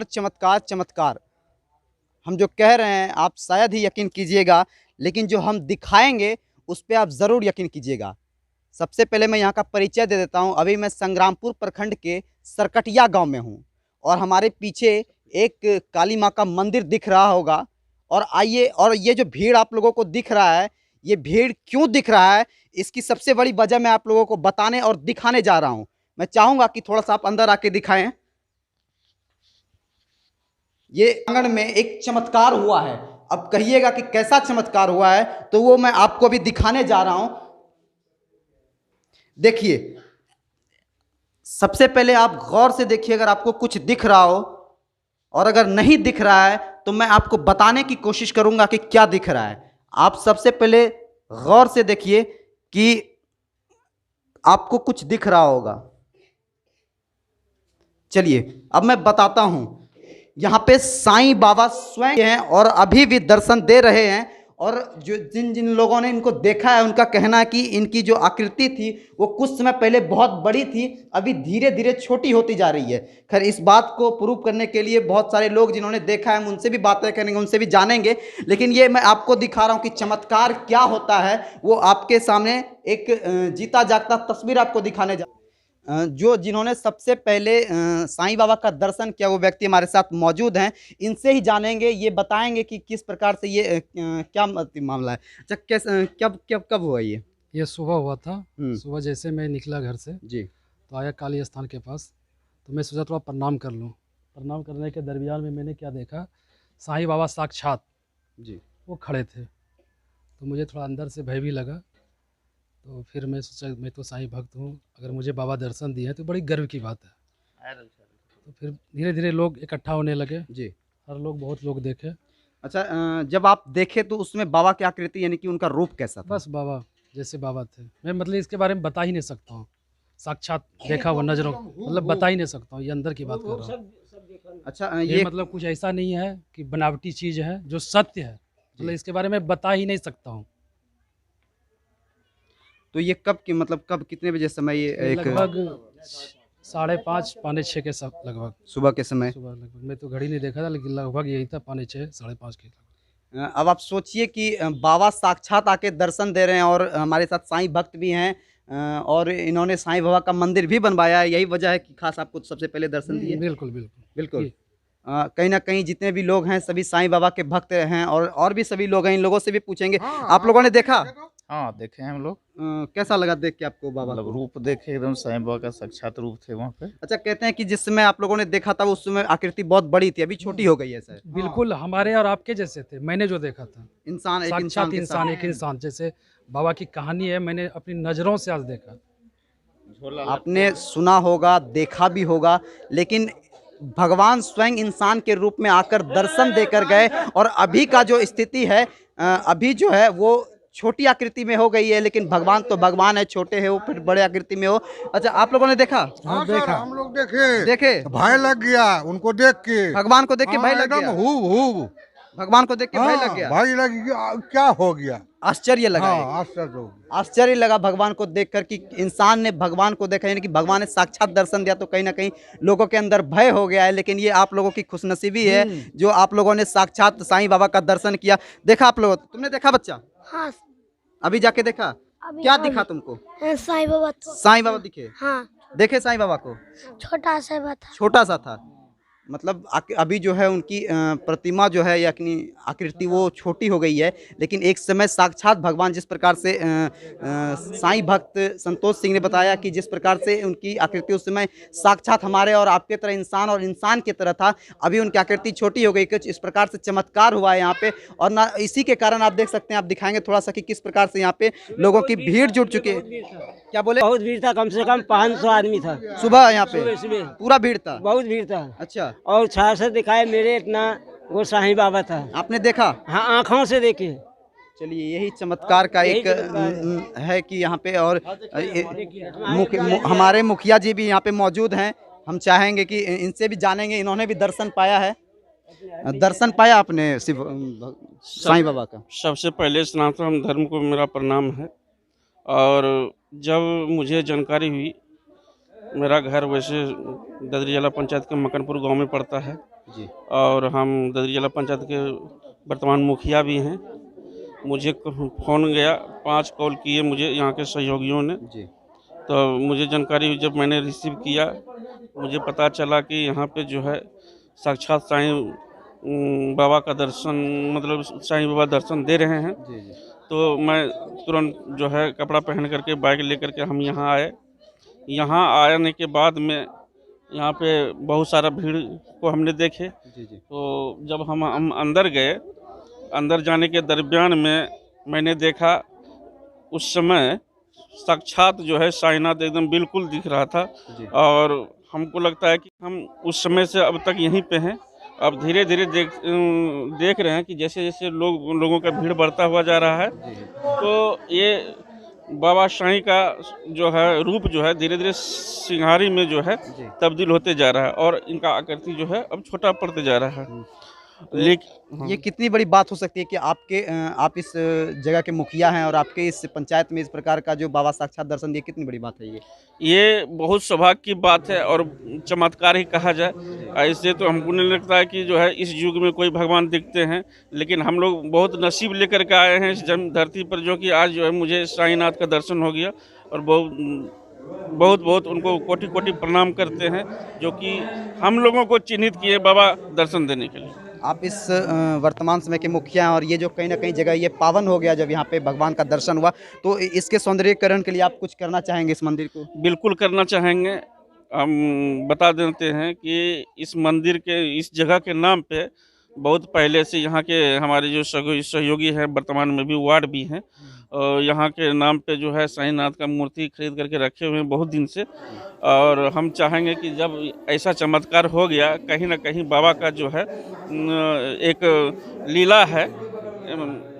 चमत्कार चमत्कार हम जो कह रहे हैं आप शायद ही यकीन कीजिएगा, लेकिन जो हम दिखाएंगे उस पे आप ज़रूर यकीन कीजिएगा। सबसे पहले मैं यहाँ का परिचय दे देता हूँ। अभी मैं संग्रामपुर प्रखंड के सरकटिया गांव में हूँ और हमारे पीछे एक काली माँ का मंदिर दिख रहा होगा। और आइए, और ये जो भीड़ आप लोगों को दिख रहा है, ये भीड़ क्यों दिख रहा है, इसकी सबसे बड़ी वजह मैं आप लोगों को बताने और दिखाने जा रहा हूँ। मैं चाहूँगा कि थोड़ा सा आप अंदर आके दिखाएं। ये आंगन में एक चमत्कार हुआ है। अब कहिएगा कि कैसा चमत्कार हुआ है, तो वो मैं आपको अभी दिखाने जा रहा हूं। देखिए, सबसे पहले आप गौर से देखिए, अगर आपको कुछ दिख रहा हो, और अगर नहीं दिख रहा है तो मैं आपको बताने की कोशिश करूंगा कि क्या दिख रहा है। आप सबसे पहले गौर से देखिए कि आपको कुछ दिख रहा होगा। चलिए अब मैं बताता हूं। यहाँ पे साईं बाबा स्वयं हैं और अभी भी दर्शन दे रहे हैं। और जो जिन जिन लोगों ने इनको देखा है, उनका कहना है कि इनकी जो आकृति थी वो कुछ समय पहले बहुत बड़ी थी, अभी धीरे धीरे छोटी होती जा रही है। खैर, इस बात को प्रूव करने के लिए बहुत सारे लोग जिन्होंने देखा है, हम उनसे भी बातें करेंगे, उनसे भी जानेंगे। लेकिन ये मैं आपको दिखा रहा हूँ कि चमत्कार क्या होता है, वो आपके सामने एक जीता जागता तस्वीर आपको दिखाने जा। जो जिन्होंने सबसे पहले साईं बाबा का दर्शन किया, वो व्यक्ति हमारे साथ मौजूद हैं। इनसे ही जानेंगे, ये बताएंगे कि किस प्रकार से ये क्या मामला है। अच्छा, कैसे, कब कब कब हुआ ये सुबह हुआ था। सुबह जैसे मैं निकला घर से जी तो आया काली स्थान के पास, तो मैं सोचा थोड़ा प्रणाम कर लूँ। प्रणाम करने के दरमियान में मैंने क्या देखा, साईं बाबा साक्षात जी वो खड़े थे। तो मुझे थोड़ा अंदर से भय भी लगा। तो फिर मैं सोचा मैं तो साईं भक्त हूँ, अगर मुझे बाबा दर्शन दिए हैं तो बड़ी गर्व की बात है। तो फिर धीरे धीरे लोग इकट्ठा होने लगे, जी बहुत लोग देखे। अच्छा, जब आप देखे तो उसमें बाबा की आकृति, यानी कि उनका रूप कैसा था? बस बाबा जैसे बाबा थे। मैं मतलब इसके बारे में बता ही नहीं सकता हूँ, साक्षात देखा हुआ नजरों, मतलब बता ही नहीं सकता हूँ, ये अंदर की बात कर रहा हूँ। अच्छा, ये मतलब कुछ ऐसा नहीं है कि बनावटी चीज़ है, जो सत्य है, मतलब इसके बारे में बता ही नहीं सकता हूँ। तो ये कब की, मतलब कब, कितने बजे समय, ये एक लगभग 5:30 पौने 6 के सब लगभग, सुबह के समय? सुबह लगभग। मैं तो घड़ी नहीं देखा था, लेकिन लगभग यही था, 5:30 5:30 के लगभग। अब आप सोचिए कि बाबा साक्षात आके दर्शन दे रहे हैं, और हमारे साथ साईं भक्त भी हैं, और इन्होंने साईं बाबा का मंदिर भी बनवाया है। यही वजह है कि खास आपको सबसे पहले दर्शन दिए। बिल्कुल बिल्कुल बिल्कुल। कहीं ना कहीं जितने भी लोग हैं सभी साईं बाबा के भक्त हैं, और भी सभी लोग हैं। इन लोगों से भी पूछेंगे। आप लोगों ने देखा? हाँ, देखे हैं हम लोग। कैसा लगा देख के आपको बाबा मतलब को? रूप देखे, एकदम साईं बाबा का साक्षात रूप थे वहाँ पे। अच्छा, कहते हैं कि जिस समय आप लोगों ने देखा था उस समय आकृति बहुत बड़ी थी, अभी छोटी हो गई है सर। बिल्कुल हमारे और आपके जैसे थे, मैंने जो देखा था। इंसान, एक इंसान साक्षात के इंसान, साथ। एक इंसान जैसे बाबा की कहानी है, मैंने अपनी नज़रों से आज देखा। आपने सुना होगा, देखा भी होगा, लेकिन भगवान स्वयं इंसान के रूप में आकर दर्शन देकर गए। और अभी का जो स्थिति है, अभी जो है वो छोटी आकृति में हो गई है, लेकिन भगवान तो भगवान है, छोटे है वो फिर बड़े आकृति में हो। अच्छा, आप लोगों ने देखा? हाँ सर, हम लोग देखे देखे? भय लग गया उनको देख के। भगवान को देख के भय लग एकदम गया? हूब। भगवान को देख के भय लग हाँ, गया? भय लग गया, क्या हो गया। आश्चर्य लगा। हाँ, आश्चर्य हो गया। आश्चर्य लगा भगवान को देखकर कि इंसान ने भगवान को देखा, यानी कि भगवान ने साक्षात दर्शन दिया। तो कहीं ना कहीं लोगों के अंदर भय हो गया है, लेकिन ये आप लोगों की खुशनसीबी है जो आप लोगों ने साक्षात साईं बाबा का दर्शन किया। देखा आप लोगों? तुमने देखा बच्चा? हाँ, अभी जाके देखा? अभी क्या हाँ, दिखा तुमको? साईं बाबा तो साईं बाबा दिखे? हाँ, देखे साईं बाबा को? छोटा सा बात था। छोटा सा था, मतलब अभी जो है उनकी प्रतिमा जो है, या आकृति वो छोटी हो गई है। लेकिन एक समय साक्षात भगवान, जिस प्रकार से साईं भक्त संतोष सिंह ने बताया कि जिस प्रकार से उनकी आकृति उस समय साक्षात हमारे और आपके तरह इंसान और इंसान की तरह था, अभी उनकी आकृति छोटी हो गई। कुछ इस प्रकार से चमत्कार हुआ है यहाँ पे। और ना इसी के कारण आप देख सकते हैं, आप दिखाएंगे थोड़ा सा कि किस प्रकार से यहाँ पे लोगों की भीड़ जुट चुकी है। क्या बोले? बहुत भीड़ था, कम से कम 500 आदमी था। सुबह यहाँ पे सुबह पूरा भीड़ था? बहुत भीड़ था। अच्छा, और छाया से दिखाए मेरे इतना, वो साईं बाबा था। आपने देखा? हाँ, आँखों से देखे। चलिए, यही चमत्कार का यही एक चमत्कार है कि यहाँ पे, और हमारे मुखिया जी भी यहाँ पे मौजूद हैं। हम चाहेंगे कि इनसे भी जानेंगे, इन्होंने भी दर्शन पाया है। दर्शन पाया आपने शिव साईं बाबा का? सबसे पहले सनातन धर्म को मेरा प्रणाम है। और जब मुझे जानकारी हुई मेरा घर वैसे ददरीजला पंचायत के मकनपुर गांव में पड़ता है जी और हम ददरीजला पंचायत के वर्तमान मुखिया भी हैं। मुझे फ़ोन गया, 5 कॉल किए मुझे यहाँ के सहयोगियों ने। जी तो मुझे जानकारी हुई, जब मैंने रिसीव किया मुझे पता चला कि यहाँ पे जो है साक्षात साईं बाबा का दर्शन, मतलब साईं बाबा दर्शन दे रहे हैं। जी जी तो मैं तुरंत जो है कपड़ा पहन करके बाइक लेकर के हम यहाँ आए। यहाँ आने के बाद में यहाँ पे बहुत सारा भीड़ को हमने देखे। जी जी तो जब हम अंदर गए, अंदर जाने के दरमियान में मैंने देखा उस समय साक्षात जो है साईनाथ एकदम बिल्कुल दिख रहा था। जी और हमको लगता है कि हम उस समय से अब तक यहीं पे हैं। अब धीरे धीरे देख रहे हैं कि जैसे जैसे लोगों का भीड़ बढ़ता हुआ जा रहा है, तो ये बाबा साईं का जो है रूप जो है धीरे धीरे सिंहारी में जो है जी। तब्दील होते जा रहा है और इनका आकृति जो है अब छोटा पड़ते जा रहा है। लेकिन ये कितनी बड़ी बात हो सकती है कि आप इस जगह के मुखिया हैं और आपके इस पंचायत में इस प्रकार का जो बाबा साक्षात दर्शन दिए, कितनी बड़ी बात है ये बहुत सौभाग्य की बात है और चमत्कार ही कहा जाए। ऐसे तो हमको नहीं लगता है कि जो है इस युग में कोई भगवान दिखते हैं, लेकिन हम लोग बहुत नसीब लेकर के आए हैं इस जन्म धरती पर, जो कि आज जो है मुझे साईनाथ का दर्शन हो गया। और बहुत बहुत उनको कोटि कोटि प्रणाम करते हैं, जो कि हम लोगों को चिन्हित किए बाबा दर्शन देने के लिए। आप इस वर्तमान समय के मुखिया हैं और ये जो कहीं ना कहीं जगह ये पावन हो गया जब यहाँ पे भगवान का दर्शन हुआ, तो इसके सौंदर्यीकरण के लिए आप कुछ करना चाहेंगे इस मंदिर को? बिल्कुल करना चाहेंगे। हम बता देते हैं कि इस मंदिर के, इस जगह के नाम पे बहुत पहले से यहाँ के हमारे जो सहयोगी हैं, वर्तमान में भी वार्ड भी हैं, और यहाँ के नाम पे जो है साईनाथ का मूर्ति खरीद करके रखे हुए हैं बहुत दिन से। और हम चाहेंगे कि जब ऐसा चमत्कार हो गया, कहीं ना कहीं बाबा का जो है एक लीला है,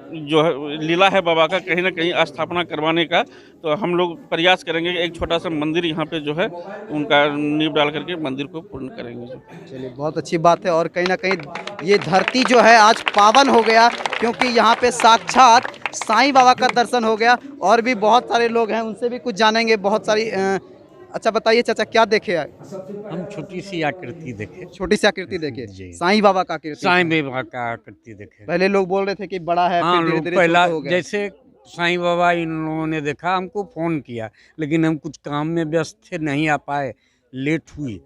जो है लीला है बाबा का, कहीं ना कहीं स्थापना करवाने का। तो हम लोग प्रयास करेंगे कि एक छोटा सा मंदिर यहाँ पे जो है उनका नींव डाल करके मंदिर को पूर्ण करेंगे। चलिए, बहुत अच्छी बात है। और कहीं ना कहीं ये धरती जो है आज पावन हो गया, क्योंकि यहाँ पे साक्षात साईं बाबा का दर्शन हो गया। और भी बहुत सारे लोग हैं, उनसे भी कुछ जानेंगे। बहुत सारी अच्छा बताइए चाचा, क्या देखे? हम छोटी सी आकृति देखे। छोटी सी आकृति देखे? जी। साईं बाबा का आकृति? साईं बाबा का आकृति देखे। पहले लोग बोल रहे थे कि बड़ा है, हाँ, फिर लोग धीरे-धीरे पहला छोटा हो गया। जैसे साईं बाबा इन लोगों ने देखा, हमको फोन किया, लेकिन हम कुछ काम में व्यस्त थे, नहीं आ पाए, लेट हुई।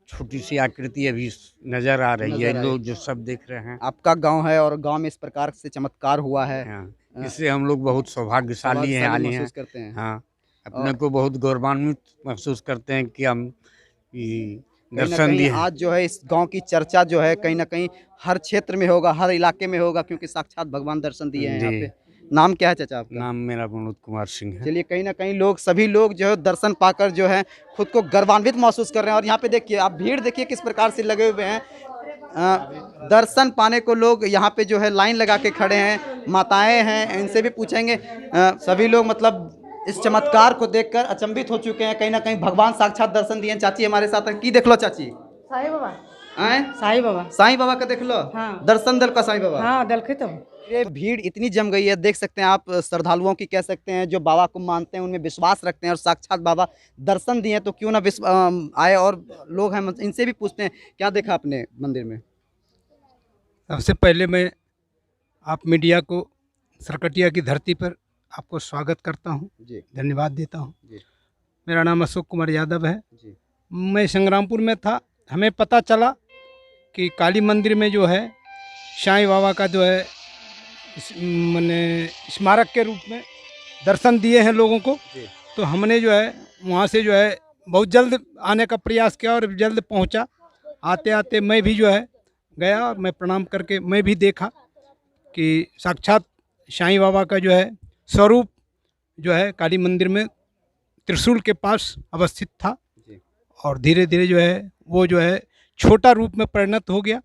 छोटी सी आकृति अभी नजर आ रही है, लोग जो सब देख रहे हैं। आपका गांव है और गांव में इस प्रकार से चमत्कार हुआ है, हाँ, इससे हम लोग बहुत सौभाग्यशाली हैं, आली हैं। महसूस करते हैं। हाँ, अपने को बहुत गौरवान्वित महसूस करते हैं कि हम दर्शन दिए। आज जो है इस गांव की चर्चा जो है कहीं ना कहीं हर क्षेत्र में होगा, हर इलाके में होगा, क्योंकि साक्षात भगवान दर्शन दिए हैं यहाँ पे। नाम क्या है चाचा आपका? नाम मेरा विनोद कुमार सिंह है। चलिए, कहीं ना कहीं लोग, सभी लोग जो है दर्शन पाकर जो है खुद को गर्वान्वित महसूस कर रहे हैं। और यहाँ पे देखिए, आप भीड़ देखिए किस प्रकार से लगे हुए हैं। दर्शन पाने को लोग यहाँ पे जो है लाइन लगा के खड़े हैं। माताएं हैं, इनसे भी पूछेंगे। सभी लोग मतलब इस चमत्कार को देखकर अचंभित हो चुके हैं। कहीं ना कहीं भगवान साक्षात दर्शन दिए। चाची हमारे साथ है, की देख लो चाची? साईं बाबा। आए साईं बाबा। साईं बाबा का देख लो। हाँ। दर्शन दल का साईं बाबा। हाँ, दलखे तो ये भीड़ इतनी जम गई है, देख सकते हैं आप। श्रद्धालुओं की कह सकते हैं, जो बाबा को मानते हैं, उनमें विश्वास रखते हैं और साक्षात बाबा दर्शन दिए, तो क्यों ना आए। और लोग हैं, इनसे भी पूछते हैं, क्या देखा आपने मंदिर में? सबसे पहले मैं आप मीडिया को सरकटिया की धरती पर आपको स्वागत करता हूं, धन्यवाद देता हूं। मेरा नाम अशोक कुमार यादव है जी। मैं संग्रामपुर में था, हमें पता चला कि काली मंदिर में जो है साईं बाबा का जो है मैंने स्मारक के रूप में दर्शन दिए हैं लोगों को। तो हमने जो है वहाँ से जो है बहुत जल्द आने का प्रयास किया और जल्द पहुँचा। आते आते मैं भी जो है गया, मैं प्रणाम करके मैं भी देखा कि साक्षात साईं बाबा का जो है स्वरूप जो है काली मंदिर में त्रिशूल के पास अवस्थित था। और धीरे धीरे जो है वो जो है छोटा रूप में परिणत हो गया।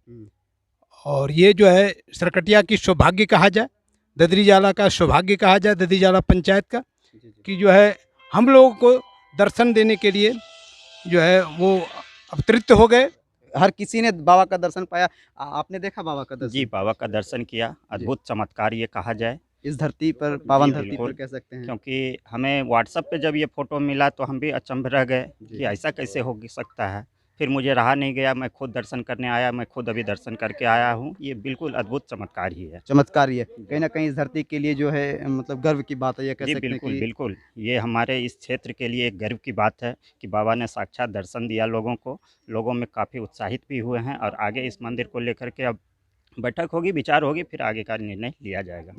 और ये जो है सरकटिया की सौभाग्य कहा जाए, ददरीजाला का सौभाग्य कहा जाए, ददरीजाला पंचायत का, कि जो है हम लोगों को दर्शन देने के लिए जो है वो अवतरित हो गए। हर किसी ने बाबा का दर्शन पाया। आपने देखा बाबा का दर्शन? जी, बाबा का दर्शन किया। अद्भुत चमत्कार ये कहा जाए। इस धरती पर, पावन जी, धरती पर बिल्कुल। कह सकते हैं। क्योंकि हमें व्हाट्सएप पे जब ये फ़ोटो मिला तो हम भी अचंभ रह गए जी। कि ऐसा कैसे हो सकता है। फिर मुझे रहा नहीं गया, मैं खुद दर्शन करने आया, मैं खुद अभी दर्शन करके आया हूँ। ये बिल्कुल अद्भुत चमत्कार ही है। चमत्कार ही है। कहीं न कहीं इस धरती के लिए जो है मतलब गर्व की बात है, ये कह जी, सकते हैं बिल्कुल, कि बिल्कुल। ये हमारे इस क्षेत्र के लिए एक गर्व की बात है कि बाबा ने साक्षात दर्शन दिया लोगों को। लोगों में काफ़ी उत्साहित भी हुए हैं और आगे इस मंदिर को लेकर के अब बैठक होगी, विचार होगी, फिर आगे का निर्णय लिया जाएगा।